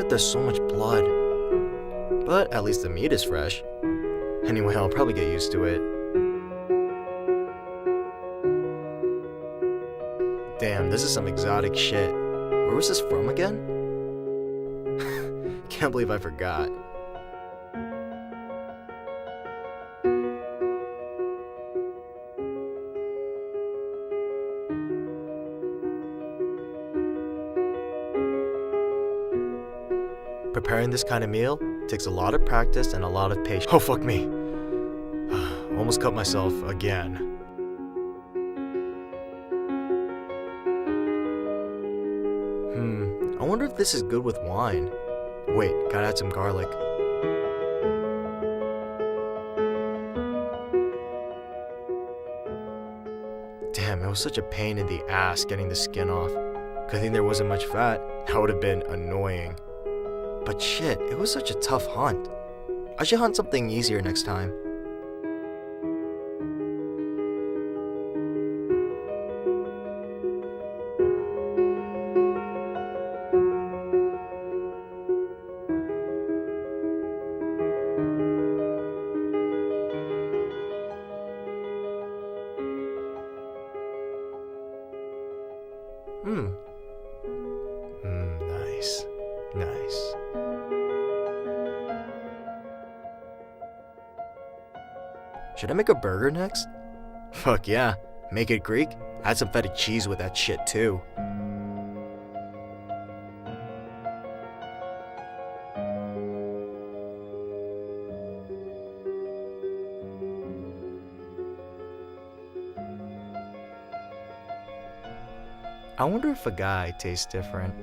god, there's so much blood. But at least the meat is fresh. Anyway, I'll probably get used to it. Damn, this is some exotic shit. Where was this from again? Can't believe I forgot. Preparing this kind of meal takes a lot of practice and a lot of patience. Oh, fuck me. Almost cut myself again. I wonder if this is good with wine. Wait, gotta add some garlic. Damn, it was such a pain in the ass getting the skin off. Good thing there wasn't much fat. That would have been annoying. But shit, it was such a tough hunt. I should hunt something easier next time. Nice. Nice. Should I make a burger next? Fuck yeah. Make it Greek? Add some feta cheese with that shit too. I wonder if a guy tastes different.